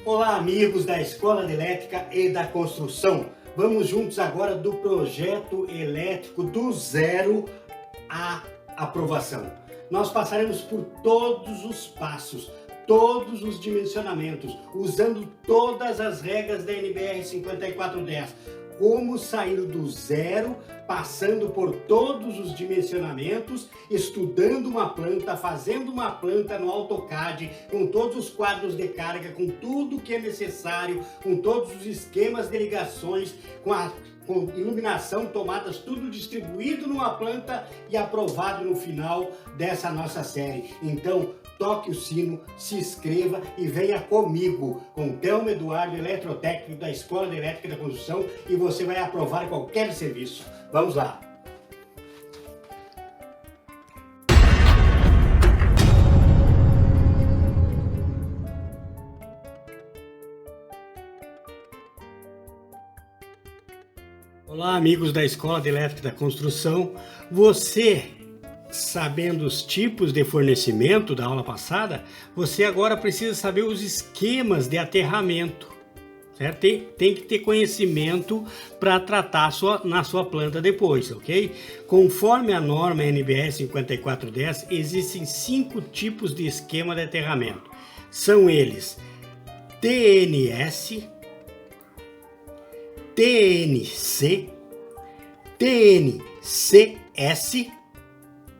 Olá, amigos da Escola de Elétrica e da Construção. Vamos juntos agora do projeto elétrico do zero à aprovação. Nós passaremos por todos os passos, todos os dimensionamentos, usando todas as regras da NBR 5410. Como sair do zero, passando por todos os dimensionamentos, estudando uma planta, fazendo uma planta no AutoCAD, com todos os quadros de carga, com tudo que é necessário, com todos os esquemas de ligações, com iluminação, tomadas, tudo distribuído numa planta e aprovado no final dessa nossa série. Então, toque o sino, se inscreva e venha comigo, com Thelmo Eduardo, eletrotécnico da Escola de Elétrica e da Construção, e você vai aprovar qualquer serviço. Vamos lá! Olá, amigos da Escola de Elétrica e da Construção. Você, sabendo os tipos de fornecimento da aula passada, você agora precisa saber os esquemas de aterramento, certo? Tem que ter conhecimento para tratar na sua planta depois, ok? Conforme a norma NBR 5410, existem 5 tipos de esquema de aterramento. São eles: TNS, TNC, TNCS,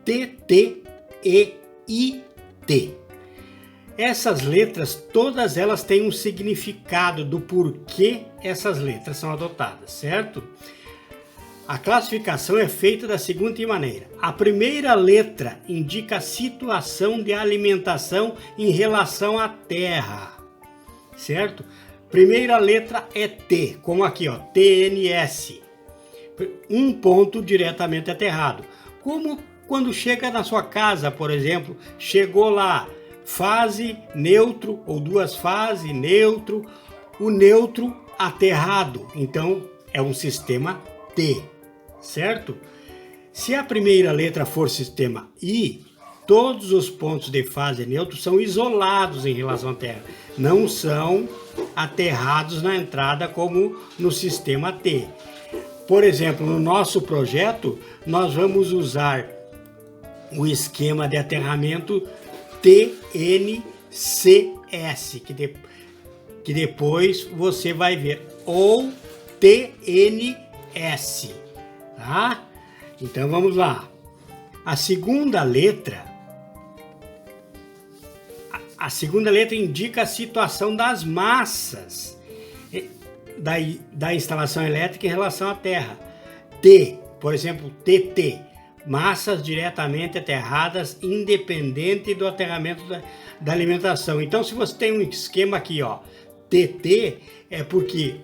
TT e IT. Essas letras, todas elas têm um significado do porquê essas letras são adotadas, certo? A classificação é feita da seguinte maneira: a primeira letra indica a situação de alimentação em relação à terra, certo? Primeira letra é T, como aqui, ó, TNS, um ponto diretamente aterrado. Como quando chega na sua casa, por exemplo, chegou lá, fase neutro ou duas fases, neutro, o neutro aterrado, então é um sistema T, certo? Se a primeira letra for sistema I, todos os pontos de fase neutro são isolados em relação à terra, não são aterrados na entrada como no sistema T. Por exemplo, no nosso projeto, nós vamos usar o esquema de aterramento TNCS, que depois você vai ver, ou TNS, tá? Então vamos lá. A segunda letra indica a situação das massas da instalação elétrica em relação à terra. T, por exemplo, TT, massas diretamente aterradas, independente do aterramento da alimentação. Então, se você tem um esquema aqui, ó, TT, é porque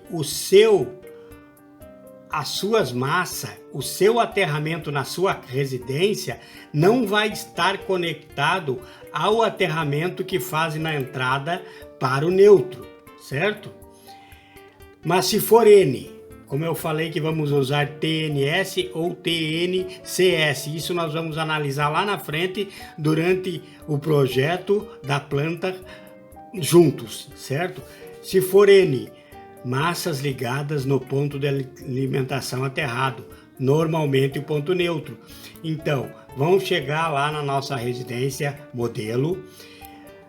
as suas massas, o seu aterramento na sua residência não vai estar conectado ao aterramento que faz na entrada para o neutro, certo? Mas se for N, como eu falei que vamos usar TNS ou TNCS, isso nós vamos analisar lá na frente durante o projeto da planta juntos, certo? Se for N, massas ligadas no ponto de alimentação aterrado, normalmente o ponto neutro. Então, vamos chegar lá na nossa residência modelo,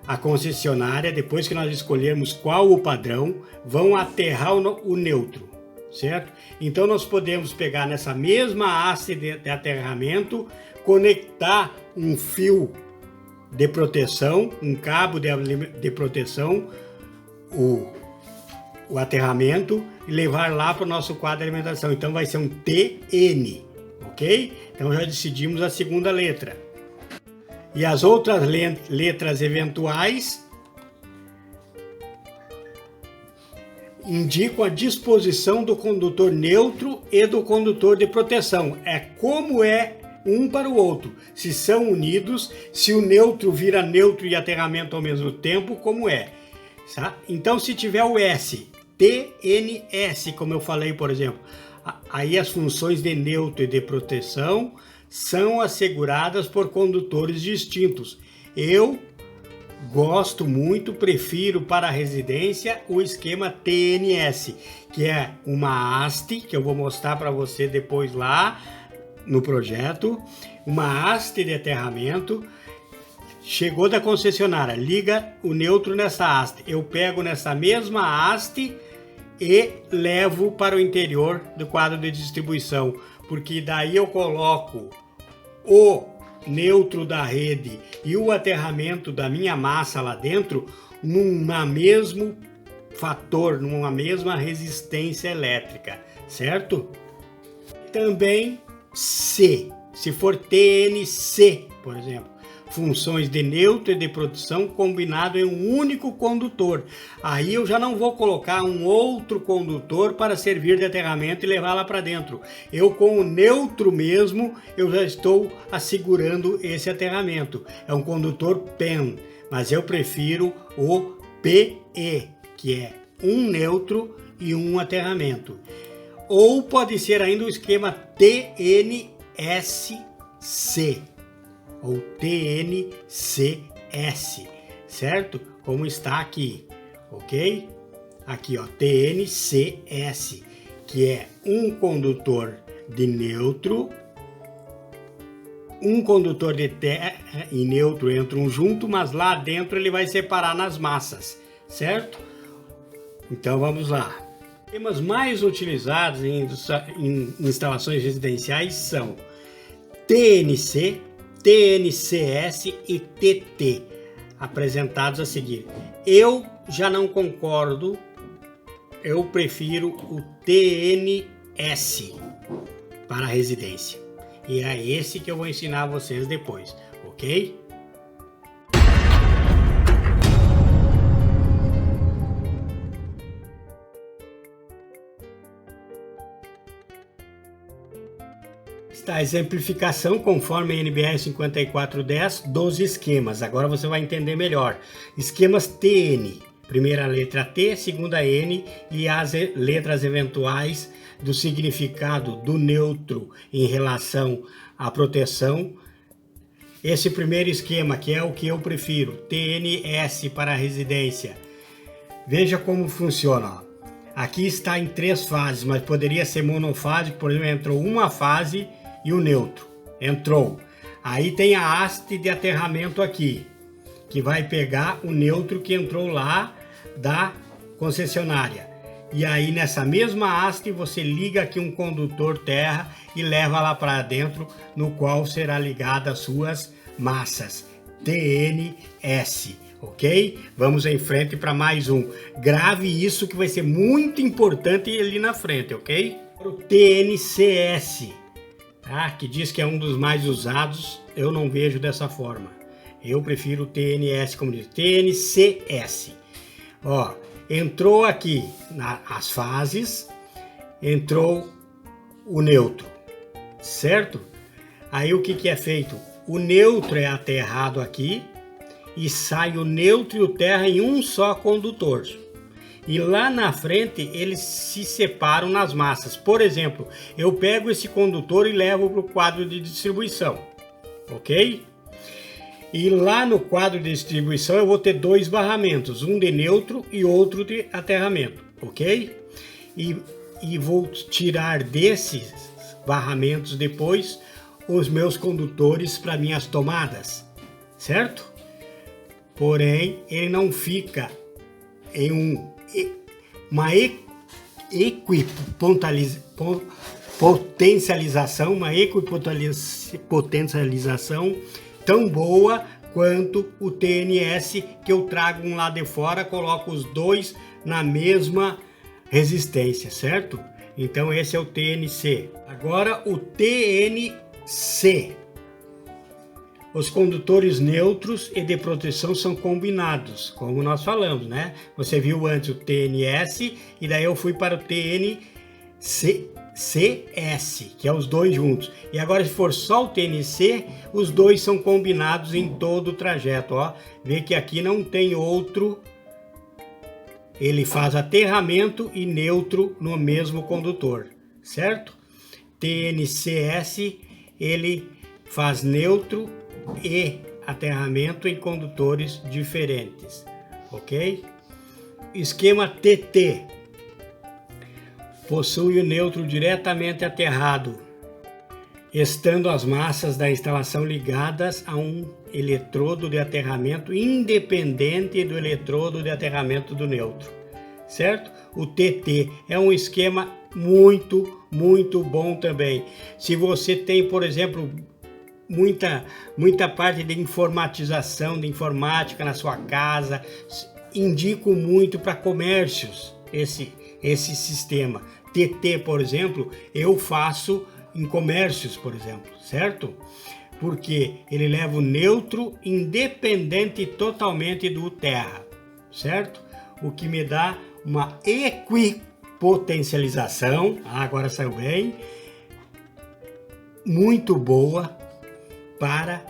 a concessionária, depois que nós escolhermos qual o padrão, vão aterrar o neutro, certo? Então, nós podemos pegar nessa mesma haste de aterramento, conectar um fio de proteção, um cabo de proteção, o aterramento, e levar lá para o nosso quadro de alimentação. Então vai ser um TN, ok? Então já decidimos a segunda letra. E as outras letras eventuais indicam a disposição do condutor neutro e do condutor de proteção. É como é um para o outro. Se são unidos, se o neutro vira neutro e aterramento ao mesmo tempo, como é. Tá? Então, se tiver o S, TNS, como eu falei, por exemplo, aí as funções de neutro e de proteção são asseguradas por condutores distintos. Eu gosto muito, prefiro para a residência o esquema TNS, que é uma haste, que eu vou mostrar para você depois lá no projeto, uma haste de aterramento. Chegou da concessionária, liga o neutro nessa haste, eu pego nessa mesma haste e levo para o interior do quadro de distribuição, porque daí eu coloco o neutro da rede e o aterramento da minha massa lá dentro numa mesmo fator, numa mesma resistência elétrica, certo? Também se for TNC, por exemplo, funções de neutro e de proteção combinado em um único condutor. Aí eu já não vou colocar um outro condutor para servir de aterramento e levar lá para dentro. Eu com o neutro mesmo, eu já estou assegurando esse aterramento. É um condutor PEN, mas eu prefiro o PE, que é um neutro e um aterramento. Ou pode ser ainda o esquema TNSC ou TNCS, certo? Como está aqui, ok? Aqui, ó, TNCS, que é um condutor de neutro, um condutor de terra e neutro entram junto, mas lá dentro ele vai separar nas massas, certo? Então vamos lá. Os temas mais utilizados em instalações residenciais são TNC, TNCS e TT, apresentados a seguir. Eu já não concordo, eu prefiro o TNS para a residência. E é esse que eu vou ensinar a vocês depois, ok? Está a exemplificação conforme a NBR 5410 dos esquemas. Agora você vai entender melhor. Esquemas TN, primeira letra T, segunda N e as letras eventuais do significado do neutro em relação à proteção. Esse primeiro esquema, que é o que eu prefiro, TNS para a residência. Veja como funciona. Aqui está em 3 fases, mas poderia ser monofásico, por exemplo, entrou uma fase e o neutro entrou. Aí tem a haste de aterramento aqui, que vai pegar o neutro que entrou lá da concessionária. E aí nessa mesma haste você liga aqui um condutor terra e leva lá para dentro, no qual será ligada as suas massas. TNS, ok? Vamos em frente para mais um. Grave isso que vai ser muito importante ali na frente, ok? O TNCS, que diz que é um dos mais usados, eu não vejo dessa forma. Eu prefiro o TNS, como diz, TNCS. Ó, entrou aqui as fases, entrou o neutro, certo? Aí o que é feito? O neutro é aterrado aqui e sai o neutro e o terra em um só condutor. E lá na frente eles se separam nas massas. Por exemplo, eu pego esse condutor e levo para o quadro de distribuição, ok? E lá no quadro de distribuição eu vou ter 2 barramentos, um de neutro e outro de aterramento, ok? E vou tirar desses barramentos depois os meus condutores para minhas tomadas, certo? Porém, ele não fica em uma equipotentialização tão boa quanto o TNS, que eu trago um lá de fora, coloco os 2 na mesma resistência, certo? Então esse é o TNC. Agora o TNC. Os condutores neutros e de proteção são combinados, como nós falamos, né? Você viu antes o TNS e daí eu fui para o TNCS, que é os 2 juntos. E agora, se for só o TNC, os 2 são combinados em todo o trajeto, ó. Vê que aqui não tem outro. Ele faz aterramento e neutro no mesmo condutor, certo? TNCS, ele faz neutro e aterramento em condutores diferentes, ok? Esquema TT possui o neutro diretamente aterrado, estando as massas da instalação ligadas a um eletrodo de aterramento independente do eletrodo de aterramento do neutro, certo? O TT é um esquema muito bom também. Se você tem, por exemplo, muita parte de informatização, de informática na sua casa, indico muito para comércios esse sistema. TT, por exemplo, eu faço em comércios, por exemplo, certo? Porque ele leva o neutro independente totalmente do terra, certo? O que me dá uma equipotencialização, agora saiu bem, muito boa para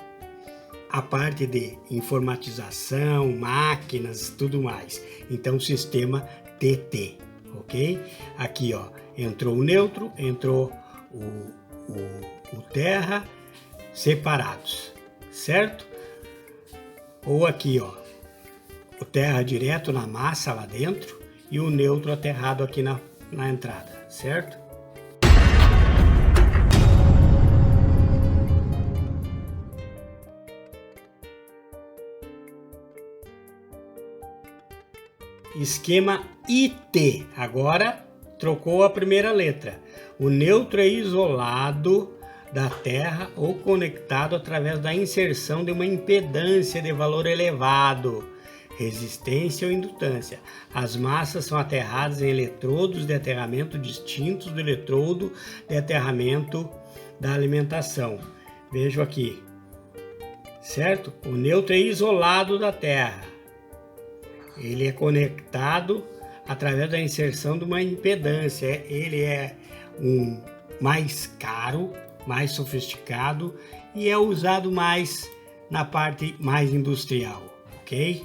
a parte de informatização, máquinas, tudo mais. Então, sistema TT, ok? Aqui, ó, entrou o neutro, entrou o terra, separados, certo? Ou aqui, ó, o terra direto na massa lá dentro e o neutro aterrado aqui na entrada, certo? Esquema IT, agora trocou a primeira letra. O neutro é isolado da terra ou conectado através da inserção de uma impedância de valor elevado, resistência ou indutância. As massas são aterradas em eletrodos de aterramento distintos do eletrodo de aterramento da alimentação. Vejo aqui, certo? O neutro é isolado da terra. Ele é conectado através da inserção de uma impedância. Ele é mais caro, mais sofisticado e é usado mais na parte mais industrial, ok?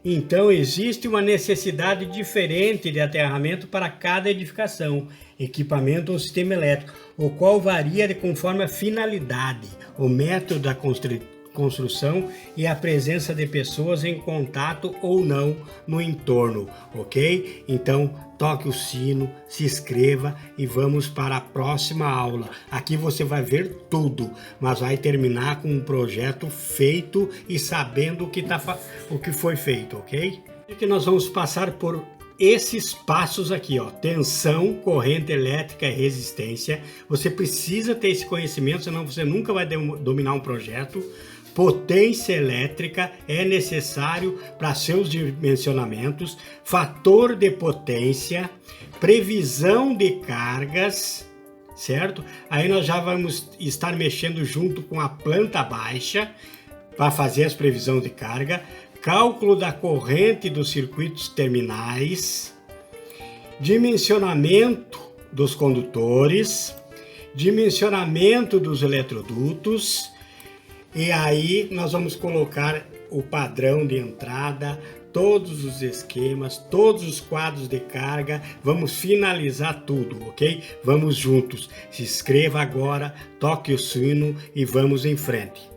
Então existe uma necessidade diferente de aterramento para cada edificação, equipamento ou sistema elétrico, o qual varia conforme a finalidade, o método da construção e a presença de pessoas em contato ou não no entorno, ok? Então toque o sino, se inscreva e vamos para a próxima aula. Aqui você vai ver tudo, mas vai terminar com um projeto feito e sabendo o que foi feito, ok? E que nós vamos passar por esses passos aqui, ó: tensão, corrente elétrica e resistência. Você precisa ter esse conhecimento, senão você nunca vai dominar um projeto. Potência elétrica é necessário para seus dimensionamentos, fator de potência, previsão de cargas, certo? Aí nós já vamos estar mexendo junto com a planta baixa para fazer as previsões de carga, cálculo da corrente dos circuitos terminais, dimensionamento dos condutores, dimensionamento dos eletrodutos. E aí nós vamos colocar o padrão de entrada, todos os esquemas, todos os quadros de carga, vamos finalizar tudo, ok? Vamos juntos. Se inscreva agora, toque o sino e vamos em frente.